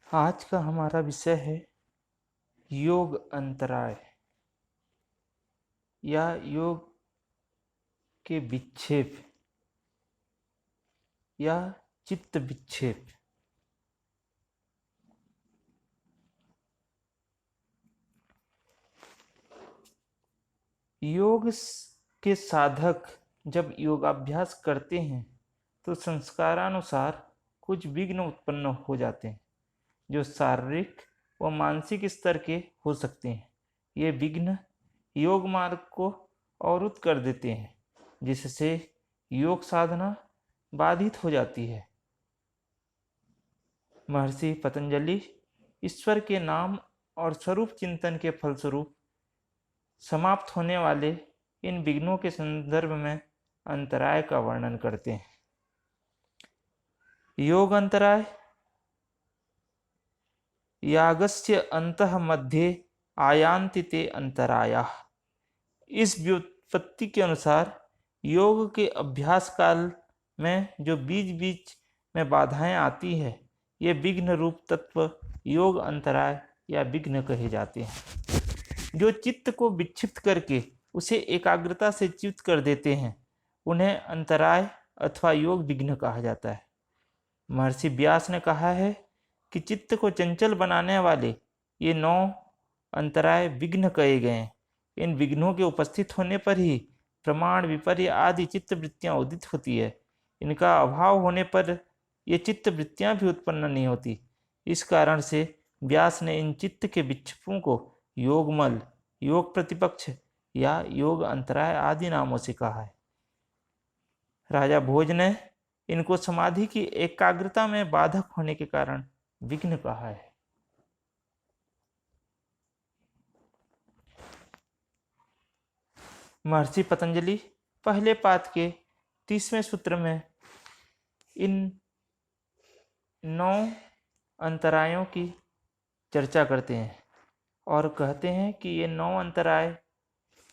आज का हमारा विषय है योग अंतराय या योग के विक्षेप या चित्त विक्षेप। योग के साधक जब योगाभ्यास करते हैं तो संस्कारानुसार कुछ विघ्न उत्पन्न हो जाते हैं जो शारीरिक व मानसिक स्तर के हो सकते हैं। ये विघ्न योग मार्ग को अवरुद्ध कर देते हैं जिससे योग साधना बाधित हो जाती है। महर्षि पतंजलि ईश्वर के नाम और स्वरूप चिंतन के फलस्वरूप समाप्त होने वाले इन विघ्नों के संदर्भ में अंतराय का वर्णन करते हैं। योग अंतराय यागस्य अंतः मध्ये आयान्ति ते अंतरायाः। इस व्युत्पत्ति के अनुसार योग के अभ्यास काल में जो बीच बीच में बाधाएं आती है ये विघ्न रूप तत्व योग अंतराय या विघ्न कहे जाते हैं। जो चित्त को विक्षिप्त करके उसे एकाग्रता से च्युत कर देते हैं उन्हें अंतराय अथवा योग विघ्न कहा जाता है। महर्षि व्यास ने कहा है कि चित्त को चंचल बनाने वाले ये 9 अंतराय विघ्न कहे गए हैं। इन विघ्नों के उपस्थित होने पर ही प्रमाण विपर्य आदि चित्त वृत्तियां उदित होती है। इनका अभाव होने पर ये चित्त वृत्तियां भी उत्पन्न नहीं होती। इस कारण से व्यास ने इन चित्त के विक्षेपों को योगमल, योग प्रतिपक्ष या योग अंतराय आदि नामों से कहा है। राजा भोज ने इनको समाधि की एकाग्रता में बाधक होने के कारण विघ्न कहा है। महर्षि पतंजलि पहले पाद के 30वें सूत्र में इन 9 अंतरायों की चर्चा करते हैं और कहते हैं कि ये 9 अंतराय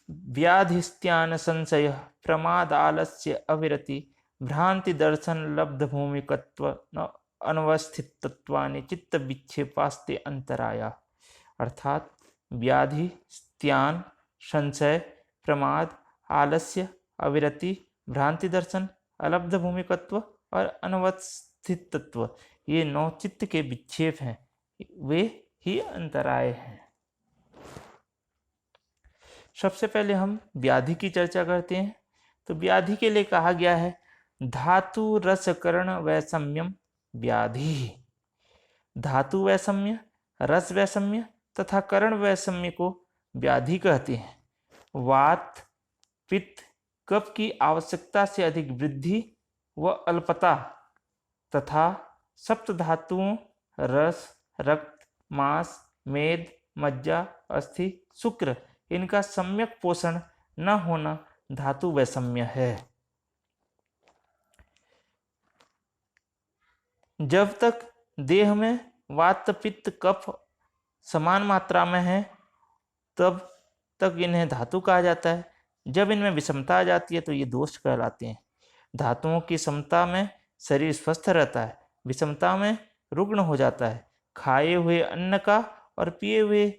व्याधिस्त्यान संशय, प्रमाद, आलस्य, अविरति, भ्रांति, दर्शन, लब्ध भूमिकत्व, अनवस्थितत्वानि चित्त विक्षेपास्ते अंतराया। अर्थात व्याधि, स्त्यान, संशय, प्रमाद, आलस्य, अविरति, भ्रांति दर्शन, अलब्ध भूमिकत्व और अनवस्थितत्व ये 9 चित्त के विक्षेप हैं, वे ही अंतराय हैं। सबसे पहले हम व्याधि की चर्चा करते हैं। तो व्याधि के लिए कहा गया है धातु रस कर्ण वैषम्यम व्याधि। धातु वैषम्य, रस वैषम्य तथा कर्ण वैषम्य को व्याधि कहते हैं। वात, पित्त, कफ की आवश्यकता से अधिक वृद्धि व अल्पता तथा सप्त धातुओं रस, रक्त, मांस, मेद, मज्जा, अस्थि, शुक्र इनका सम्यक पोषण न होना धातु वैषम्य है। जब तक देह में वात, पित्त, कफ समान मात्रा में है तब तक इन्हें धातु कहा जाता है। जब इनमें विषमता आ जाती है तो ये दोष कहलाते हैं। धातुओं की समता में शरीर स्वस्थ रहता है, विषमता में रुग्ण हो जाता है। खाए हुए अन्न का और पिए हुए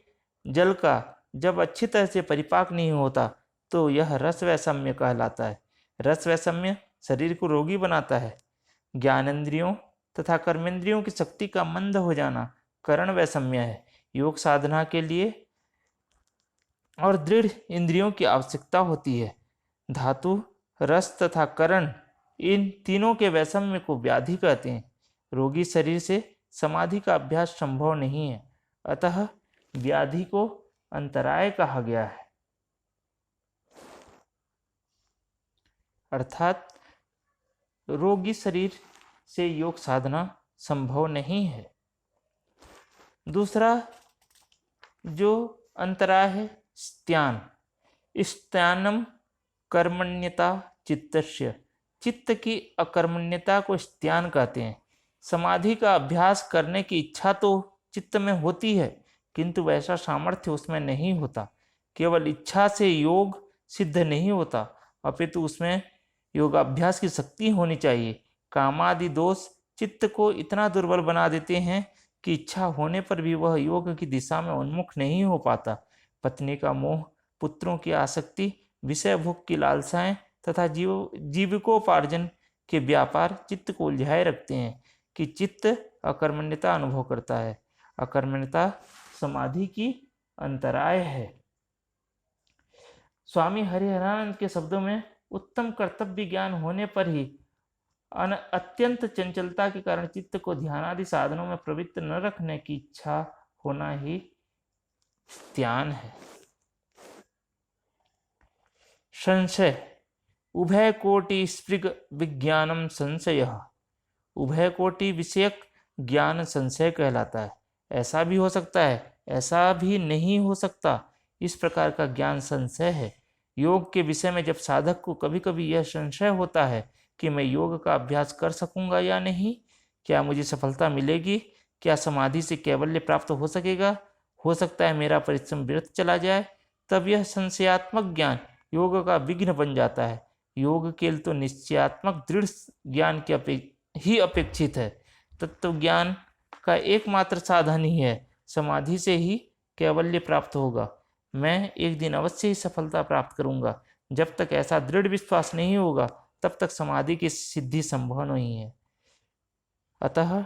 जल का जब अच्छी तरह से परिपाक नहीं होता तो यह रस वैषम्य कहलाता है। रस वैषम्य शरीर को रोगी बनाता है। ज्ञानेंद्रियों तथा कर्मेंद्रियों की शक्ति का मंद हो जाना कर्ण वैषम्य है। योग साधना के लिए और दृढ़ इंद्रियों की आवश्यकता होती है। धातु, रस तथा कर्ण इन तीनों के वैषम्य को व्याधि कहते हैं। रोगी शरीर से समाधि का अभ्यास संभव नहीं है, अतः व्याधि को अंतराय कहा गया है। अर्थात रोगी शरीर से योग साधना संभव नहीं है। दूसरा जो अंतराय है स्त्यान। स्त्यानम कर्मण्यता चित्तस्य। चित्त की अकर्मण्यता को स्त्यान कहते हैं। समाधि का अभ्यास करने की इच्छा तो चित्त में होती है किंतु वैसा सामर्थ्य उसमें नहीं होता। केवल इच्छा से योग सिद्ध नहीं होता अपितु उसमें योगाभ्यास की शक्ति होनी चाहिए। कामादि दोष चित्त को इतना दुर्बल बना देते हैं की इच्छा होने पर भी वह योग की दिशा में उन्मुख नहीं हो पाता। पत्नी का मोह, पुत्रों की आसक्ति, विषय भोग की लालसाएं तथा जीविकोपार्जन के व्यापार चित्त को उलझाए रखते हैं कि चित्त अकर्मण्यता अनुभव करता है। अकर्मण्यता समाधि की अंतराय है। स्वामी हरिहरानंद के शब्दों में उत्तम कर्तव्य ज्ञान होने पर ही अत्यंत चंचलता के कारण चित्त को ध्यानादि साधनों में प्रवृत्त न रखने की इच्छा होना ही ध्यान है। संशय उभय कोटि स्पृग विज्ञानम संशय, उभय कोटि विषयक ज्ञान संशय कहलाता है। ऐसा भी हो सकता है, ऐसा भी नहीं हो सकता, इस प्रकार का ज्ञान संशय है। योग के विषय में जब साधक को कभी कभी यह संशय होता है कि मैं योग का अभ्यास कर सकूंगा या नहीं, क्या मुझे सफलता मिलेगी, क्या समाधि से कैवल्य प्राप्त हो सकेगा, हो सकता है मेरा परिश्रम व्यर्थ चला जाए, तब यह संशयात्मक ज्ञान योग का विघ्न बन जाता है। योग केवल तो निश्चयात्मक दृढ़ ज्ञान की ही अपेक्षित है। तत्व ज्ञान का एकमात्र साधन ही है। समाधि से ही कैवल्य प्राप्त होगा। मैं एक दिन अवश्य ही सफलता प्राप्त करूंगा। जब तक ऐसा दृढ़ विश्वास नहीं होगा तब तक समाधि की सिद्धि संभव नहीं है। अतः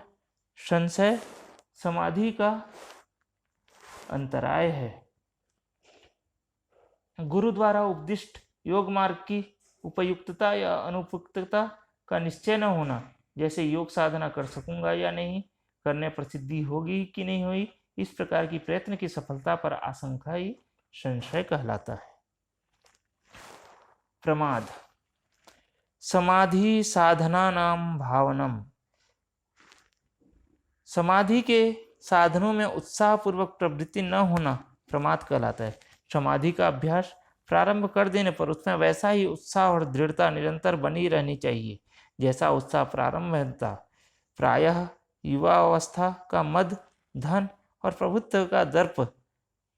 संशय समाधि का अंतराय है। गुरु द्वारा उपदिष्ट योग मार्ग की उपयुक्तता या अनुपयुक्तता का निश्चय न होना, जैसे योग साधना कर सकूंगा या नहीं, करने पर सिद्धि होगी कि नहीं हुई, इस प्रकार की प्रयत्न की सफलता पर आशंका ही संशय कहलाता है। प्रमाद समाधि साधना नाम भावनम, समाधि के साधनों में उत्साहपूर्वक प्रवृत्ति न होना प्रमाद कहलाता है। समाधि का अभ्यास प्रारंभ कर देने पर उसमें वैसा ही उत्साह और दृढ़ता निरंतर बनी रहनी चाहिए जैसा उत्साह प्रारंभ में था। प्रायः युवा अवस्था का मद, धन और प्रभुत्व का दर्प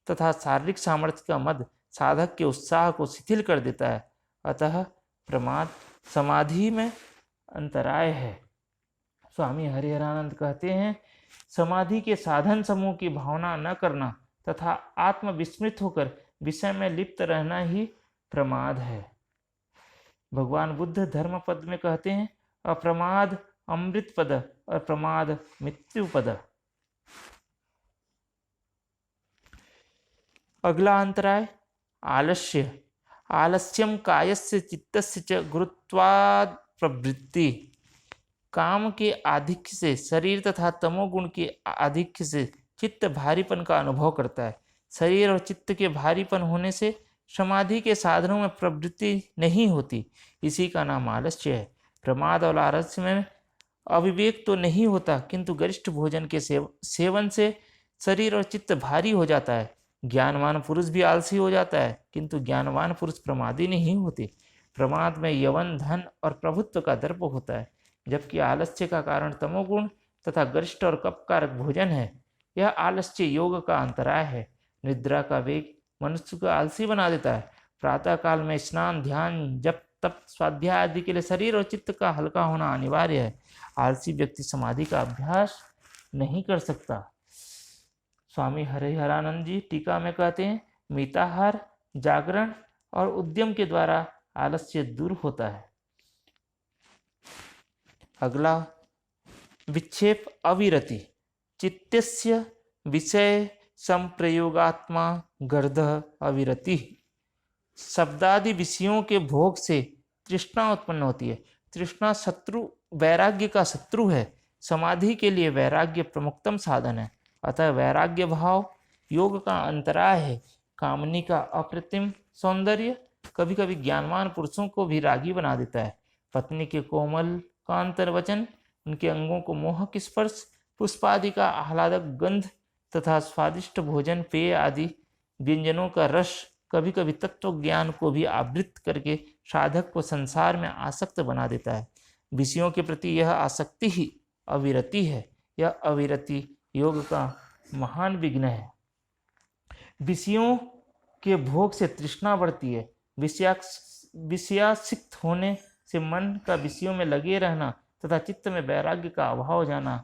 तथा शारीरिक सामर्थ्य का मद साधक के उत्साह को शिथिल कर देता है। अतः प्रमाद समाधि में अंतराय है। स्वामी हरिहरानंद कहते हैं, समाधि के साधन समूह की भावना न करना तथा आत्मविस्मृत होकर विषय में लिप्त रहना ही प्रमाद है। भगवान बुद्ध धर्म पद में कहते हैं, अप्रमाद अमृत पद और प्रमाद मृत्यु पद। अगला अंतराय आलस्य। आलस्यम कायस्य चित्तस्य च गुरुत्वाद प्रवृत्ति। काम के आधिक्य से शरीर तथा तमोगुण के आधिक्य से चित्त भारीपन का अनुभव करता है। शरीर और चित्त के भारीपन होने से समाधि के साधनों में प्रवृत्ति नहीं होती, इसी का नाम आलस्य है। प्रमाद और आलस्य में अविवेक तो नहीं होता, किंतु गरिष्ठ भोजन के सेवन से शरीर और चित्त भारी हो जाता है। ज्ञानवान पुरुष भी आलसी हो जाता है, किंतु ज्ञानवान पुरुष प्रमादी नहीं होते। प्रमाद में यवन, धन और प्रभुत्व का दर्प होता है, जबकि आलस्य का कारण तमोगुण तथा गरिष्ठ और कपकारक भोजन है। यह आलस्य योग का अंतराय है। निद्रा का वेग मनुष्य को आलसी बना देता है। प्रातः काल में स्नान, ध्यान, जप, तप, स्वाध्याय आदि के लिए शरीर और चित्त का हल्का होना अनिवार्य है। आलसी व्यक्ति समाधि का अभ्यास नहीं कर सकता। स्वामी हरिहरानंद जी टीका में कहते हैं, मिताहार, जागरण और उद्यम के द्वारा आलस्य दूर होता है। अगला विक्षेप अविरति। चित्तस्य विषय संप्रयोगात्मा गर्ध अविरति। शब्दादि विषयों के भोग से तृष्णा उत्पन्न होती है। तृष्णा शत्रु, वैराग्य का शत्रु है। समाधि के लिए वैराग्य प्रमुखतम साधन है। अतः वैराग्य भाव योग का अंतराय है। कामनी का अप्रतिम सौंदर्य कभी कभी ज्ञानवान पुरुषों को भी रागी बना देता है। पत्नी के कोमल कांतर वचन, उनके अंगों को मोहक स्पर्श, पुष्पादि का आह्लादक गंध तथा स्वादिष्ट भोजन, पेय आदि व्यंजनों का रस कभी कभी तत्व ज्ञान को भी आवृत करके साधक को संसार में आसक्त बना देता है। विषयों के प्रति यह आसक्ति ही अविरति है। यह अविरति योग का महान विघ्न है। विषयों के भोग से तृष्णा बढ़ती है। विषयासिक्त होने से मन का विषयों में लगे रहना तथा चित्त में वैराग्य का अभाव हो जाना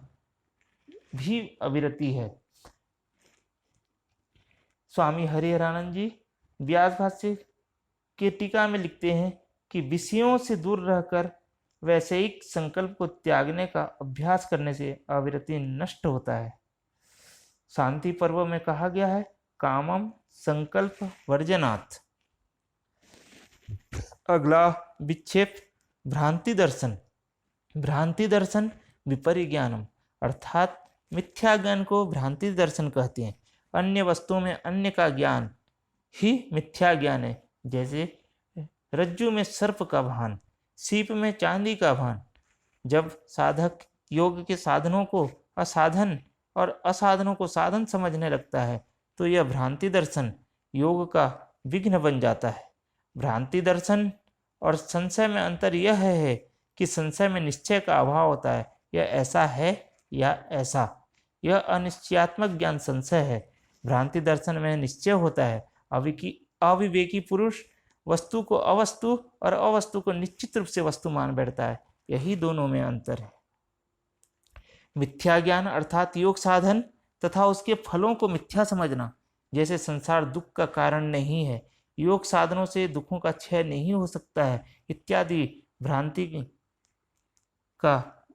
भी अविरति है। स्वामी हरिहरानंद जी व्यास भाष्य के टीका में लिखते हैं कि विषयों से दूर रहकर वैषयिक संकल्प को त्यागने का अभ्यास करने से अविरति नष्ट होता है। शांति पर्व में कहा गया है, कामम संकल्प वर्जनात्। अगला विक्षेप भ्रांति दर्शन। भ्रांति दर्शन विपरिज्ञानम, अर्थात मिथ्या ज्ञान को भ्रांति दर्शन कहते हैं। अन्य वस्तुओं में अन्य का ज्ञान ही मिथ्या ज्ञान है। जैसे रज्जु में सर्प का भान, सीप में चांदी का भान। जब साधक योग के साधनों को असाधन और असाधनों को साधन समझने लगता है तो यह भ्रांति दर्शन योग का विघ्न बन जाता है। भ्रांति दर्शन और संशय में अंतर यह है कि संशय में निश्चय का अभाव होता है, यह ऐसा है या ऐसा। यह अनिश्चयात्मक ज्ञान संशय है। भ्रांति दर्शन में निश्चय होता है। अविवेकी पुरुष वस्तु को अवस्तु और अवस्तु को निश्चित रूप से वस्तु मान बैठता है। यही दोनों में अंतर है। मिथ्या ज्ञान अर्थात योग साधन तथा उसके फलों को मिथ्या समझना, जैसे संसार दुख का कारण नहीं है, योग साधनों से दुखों का क्षय नहीं हो सकता है इत्यादि भ्रांति का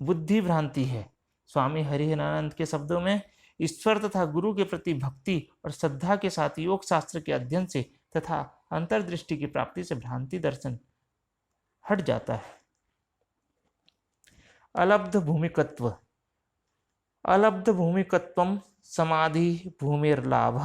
बुद्धि भ्रांति है। स्वामी हरिहरानंद के शब्दों में ईश्वर तथा गुरु के प्रति भक्ति और श्रद्धा के साथ योग शास्त्र के अध्ययन से तथा अंतर्दृष्टि की प्राप्ति से भ्रांति दर्शन हट जाता है। अलब्ध भूमिकत्व। अलब्ध भूमिकत्वम समाधि भूमिर्लाभ,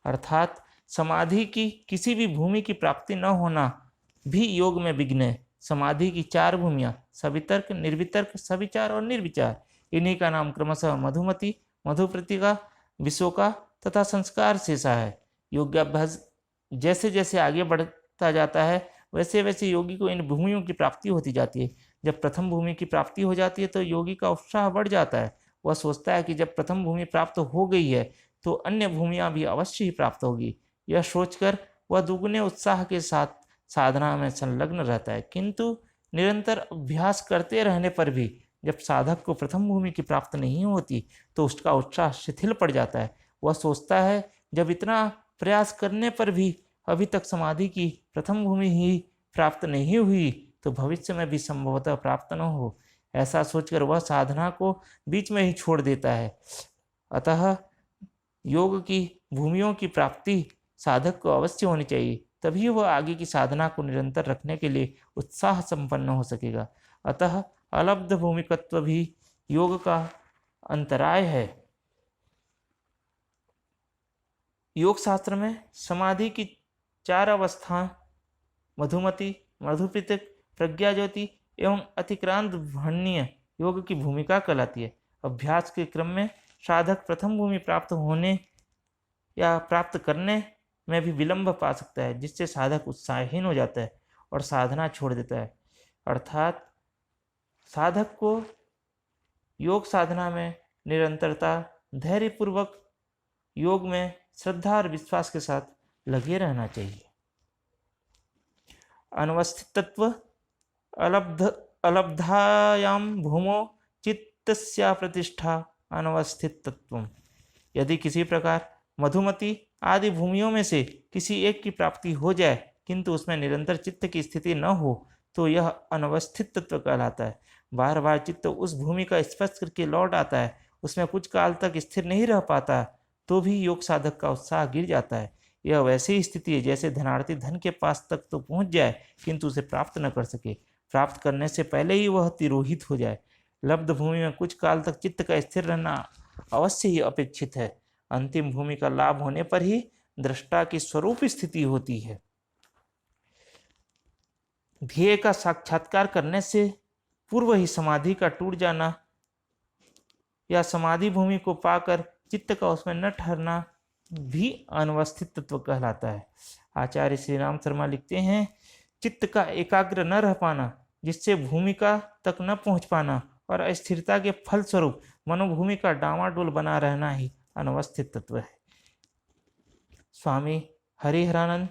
अर्थात समाधि की किसी भी भूमि की प्राप्ति न होना भी योग में विघ्न है। समाधि की चार भूमियां सवितर्क, निर्वितर्क, सविचार और निर्विचार। इन्हीं का नाम क्रमशः मधुमति, मधुप्रतिका, विशोका तथा संस्कार शेषा है। योगाभ्यास जैसे जैसे आगे बढ़ता जाता है वैसे वैसे योगी को इन भूमियों की प्राप्ति होती जाती है। जब प्रथम भूमि की प्राप्ति हो जाती है तो योगी का उत्साह बढ़ जाता है। वह सोचता है कि जब प्रथम भूमि प्राप्त हो गई है तो अन्य भूमियां भी अवश्य ही प्राप्त होगी। यह सोचकर वह दुगने उत्साह के साथ साधना में संलग्न रहता है। किंतु निरंतर अभ्यास करते रहने पर भी जब साधक को प्रथम भूमि की प्राप्त नहीं होती तो उसका उत्साह शिथिल पड़ जाता है। वह सोचता है जब इतना प्रयास करने पर भी अभी तक समाधि की प्रथम भूमि ही प्राप्त नहीं हुई तो भविष्य में भी संभवतः प्राप्त न हो। ऐसा सोचकर वह साधना को बीच में ही छोड़ देता है। अतः योग की भूमियों की प्राप्ति साधक को अवश्य होनी चाहिए, तभी वह आगे की साधना को निरंतर रखने के लिए उत्साह संपन्न हो सकेगा। अतः अलब्ध भूमिकत्व भी योग का अंतराय है। योग शास्त्र में समाधि की चार अवस्थाएं मधुमति, मधुपितक, प्रज्ञा ज्योति एवं अतिक्रांत भण्य योग की भूमिका कहलाती है। अभ्यास के क्रम में साधक प्रथम भूमि प्राप्त होने या प्राप्त करने में भी विलंब पा सकता है, जिससे साधक उत्साहहीन हो जाता है और साधना छोड़ देता है। अर्थात साधक को योग साधना में निरंतरता, धैर्यपूर्वक योग में श्रद्धा और विश्वास के साथ लगे रहना चाहिए। अनवस्थितत्व। अलब्धायां भूमौ चित्तस्य प्रतिष्ठा अनवस्थितत्वम्। यदि किसी प्रकार मधुमति आदि भूमियों में से किसी एक की प्राप्ति हो जाए किंतु उसमें निरंतर चित्त की स्थिति न हो तो यह अनवस्थित तत्व कहलाता है। बार बार चित्त उस भूमि का स्पर्श करके लौट आता है, उसमें कुछ काल तक स्थिर नहीं रह पाता तो भी योग साधक का उत्साह गिर जाता है। यह वैसी ही स्थिति है जैसे धनार्थी धन के पास तक तो पहुंच जाए किंतु उसे प्राप्त न कर सके, प्राप्त करने से पहले ही वह तिरोहित हो जाए। लब्ध भूमि में कुछ काल तक चित्त का स्थिर रहना अवश्य ही अपेक्षित है। अंतिम भूमि का लाभ होने पर ही दृष्टा की स्वरूप स्थिति होती है। ध्येय का साक्षात्कार करने से पूर्व ही समाधि का टूट जाना या समाधि भूमि को पाकर चित्त का उसमें न ठहरना भी अनवस्थित तत्व कहलाता है। आचार्य श्री राम शर्मा लिखते हैं, चित्त का एकाग्र न रह पाना, जिससे भूमिका तक न पहुंच पाना और अस्थिरता के फलस्वरूप मनोभूमि का डामाडोल बना रहना ही अनवस्थित तत्व है। स्वामी हरिहरानंद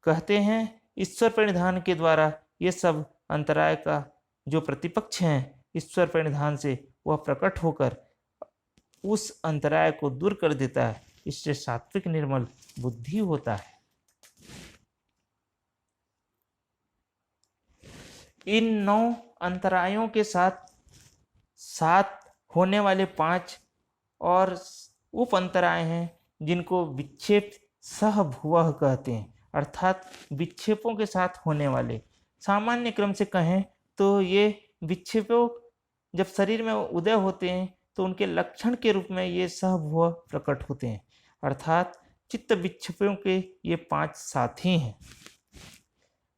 कहते हैं, ईश्वर प्रणिधान के द्वारा ये सब अंतराय का जो प्रतिपक्ष हैं ईश्वर प्रणिधान से वह प्रकट होकर उस अंतराय को दूर कर देता है। इससे सात्विक निर्मल बुद्धि होता है। इन 9 अंतरायों के साथ होने वाले 5 और उप अंतराय हैं जिनको विक्षेप सहभुवः कहते हैं, अर्थात विक्षेपों के साथ होने वाले। सामान्य क्रम से कहें तो ये विक्षेपों जब शरीर में उदय होते हैं तो उनके लक्षण के रूप में ये सहभुवः प्रकट होते हैं, अर्थात चित्त विक्षेपों के ये 5 साथी हैं।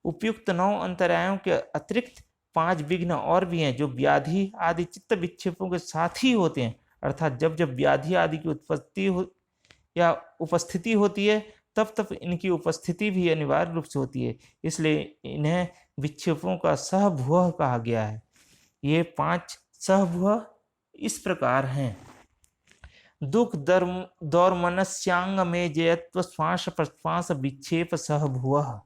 उपयुक्त 9 अंतरायों के अतिरिक्त 5 विघ्न और भी हैं जो व्याधि आदि चित्त विक्षेपों के साथ ही होते हैं, अर्थात जब जब व्याधि आदि की उत्पत्ति या उपस्थिति होती है तब तब इनकी उपस्थिति भी अनिवार्य रूप से होती है, इसलिए इन्हें विक्षेपों का सहभुवः कहा गया है। ये 5 सहभुवः इस प्रकार हैं। दुख दौर्मनस्यांग में जयत्व श्वास प्रश्वास विक्षेप सहभुवः।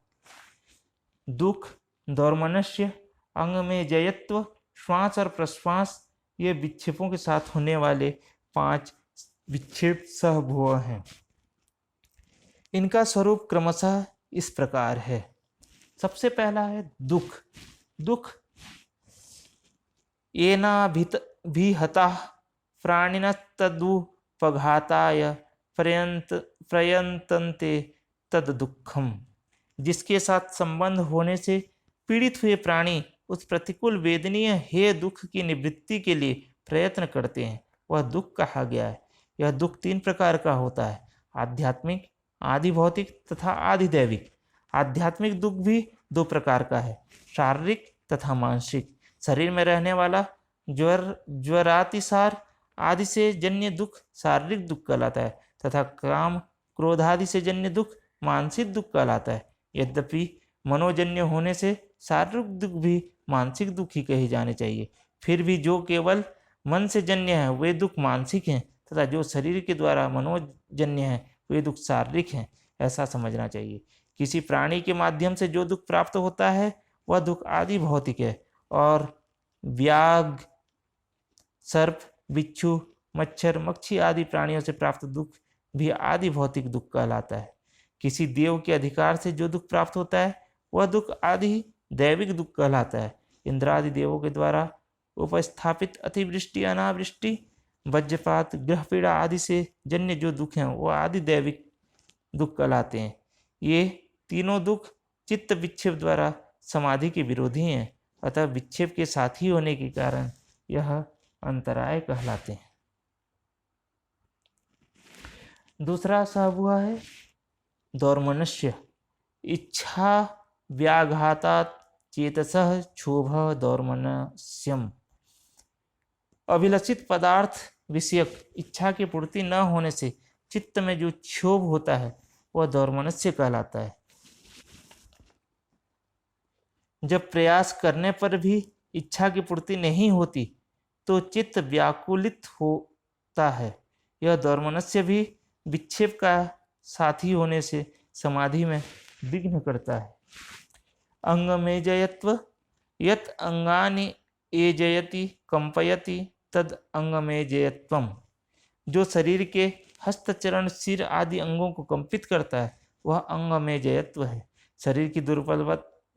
दुख दौर्मनस्य अंग में जयत्व श्वास और प्रश्वास ये विक्षेपों के साथ होने वाले 5 विक्षेप सहभुवः हैं। इनका स्वरूप क्रमशः इस प्रकार है। सबसे पहला है दुख। दुख येना भी हता प्राणिनस्तदुपघाताय प्रयंतन्ते तद दुखम। जिसके साथ संबंध होने से पीड़ित हुए प्राणी उस प्रतिकूल वेदनीय हे दुख की निवृत्ति के लिए प्रयत्न करते हैं, वह दुख कहा गया है। यह दुख 3 प्रकार का होता है, आध्यात्मिक, आदि भौतिक तथा आदि दैविक। आध्यात्मिक दुख भी 2 प्रकार का है, शारीरिक तथा मानसिक। शरीर में रहने वाला ज्वरातिसार आदि से जन्य दुख शारीरिक दुख कहलाता है तथा काम क्रोध आदि से जन्य दुख मानसिक दुख कहलाता है। यद्यपि मनोजन्य होने से शारीरिक दुख भी मानसिक दुख ही कहे जाने चाहिए, फिर भी जो केवल मन से जन्य है वे दुख मानसिक हैं तथा जो शरीर के द्वारा मनोजन्य है वे दुख शारीरिक हैं, ऐसा समझना चाहिए। किसी प्राणी के माध्यम से जो दुख प्राप्त होता है वह दुख आदि भौतिक है और व्याघ्र, सर्प, बिच्छू, मच्छर, मक्खी आदि प्राणियों से प्राप्त दुख भी आदि भौतिक दुख कहलाता है। किसी देव के अधिकार से जो दुख प्राप्त होता है वह दुख आदि दैविक दुख कहलाता है। इंद्रादि देवों के द्वारा उपस्थापित अतिवृष्टि, अनावृष्टि, वज्रपात, ग्रह पीड़ा आदि से जन्य जो दुख हैं वह आदि दैविक दुख कहलाते हैं। ये तीनों दुख चित्त विक्षेप द्वारा समाधि के विरोधी हैं, अतः विक्षेप के साथी होने के कारण यह अंतराय कहलाते हैं। दूसरा सहभुवः है दौर्मनस्य। इच्छा व्याघातात् चेतसः क्षोभ दौर्मनस्यम्। अभिलषित पदार्थ विषयक इच्छा की पूर्ति न होने से चित्त में जो क्षोभ होता है वह दौर्मनस्य कहलाता है। जब प्रयास करने पर भी इच्छा की पूर्ति नहीं होती तो चित्त व्याकुलित होता है। यह दौर्मनस्य भी विक्षेप का साथी होने से समाधि में विघ्न करता है। अंग में जयत्व यत अंगानि एजयति कंपयति तद अंग में जयत्वम। जो शरीर के हस्त, चरण, सिर आदि अंगों को कंपित करता है वह अंग में जयत्व है। शरीर की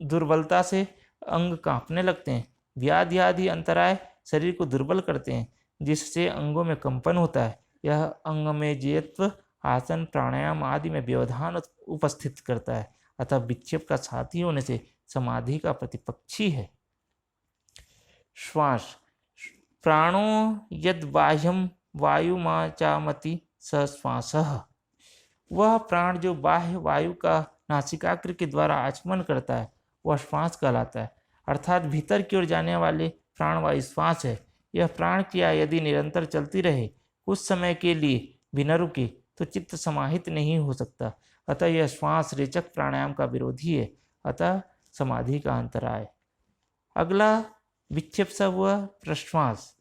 दुर्बलता से अंग कांपने लगते हैं। व्याधि आदि अंतराय शरीर को दुर्बल करते हैं जिससे अंगों में कंपन होता है। यह अंग में जयत्व आसन, प्राणायाम आदि में व्यवधान उपस्थित करता है, अतः विक्षेप का साथी होने से समाधि का प्रतिपक्षी है। श्वास। प्राणो यद बाह्यम वायुमाचामति स श्वासः। वह प्राण जो बाह्य वायु का नासिकाग्र के द्वारा आचमन करता है वह श्वास कहलाता है, अर्थात भीतर की ओर जाने वाले प्राणवायु श्वास है। यह प्राण क्रिया यदि निरंतर चलती रहे कुछ समय के लिए बिना रुके तो चित्त समाहित नहीं हो सकता, अतः यह श्वास रेचक प्राणायाम का विरोधी है, अतः समाधि का अंतराय। अगला विक्षेप सा हुआ प्रश्वास।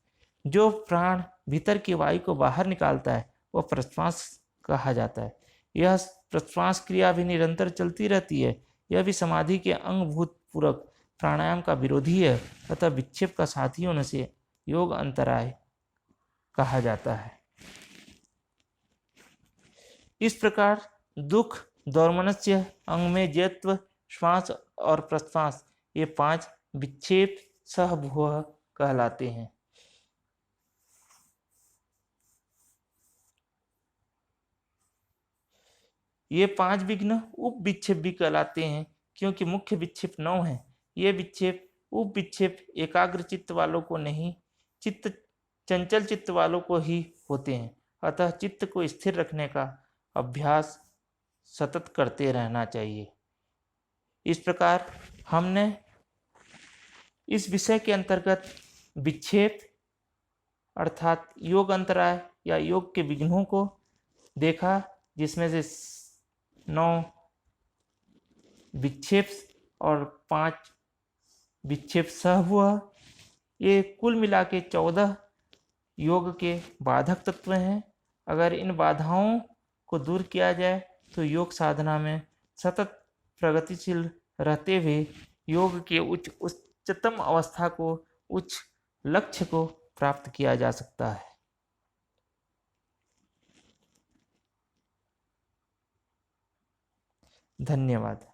जो प्राण भीतर की वायु को बाहर निकालता है वह प्रश्वास कहा जाता है। यह प्रश्वास क्रिया भी निरंतर चलती रहती है। यह भी समाधि के अंगभूत पूरक प्राणायाम का विरोधी है, अतः विक्षेप का साथी होने से योग अंतराय कहा जाता है। इस प्रकार दुख, दौर्मनस्य, अंगमेजयत्व, श्वास और प्रश्वास ये 5 विक्षेप सहभुवः कहलाते हैं। ये 5 विघ्न उप विक्षेप भी कहलाते हैं, क्योंकि मुख्य विक्षेप 9 हैं। ये विक्षेप उप विक्षेप एकाग्र चित्त वालों को नहीं, चित्त चंचल चित्त वालों को ही होते हैं। अतः चित्त को स्थिर रखने का अभ्यास सतत करते रहना चाहिए। इस प्रकार हमने इस विषय के अंतर्गत विक्षेप अर्थात योग अंतराय या योग के विघ्नों को देखा, जिसमें से 9 विक्षेप और 5 विक्षेप सहभुवः, ये कुल मिला के 14 योग के बाधक तत्व हैं। अगर इन बाधाओं को दूर किया जाए तो योग साधना में सतत प्रगतिशील रहते हुए योग के उच्चतम अवस्था को, उच्च लक्ष्य को प्राप्त किया जा सकता है। धन्यवाद।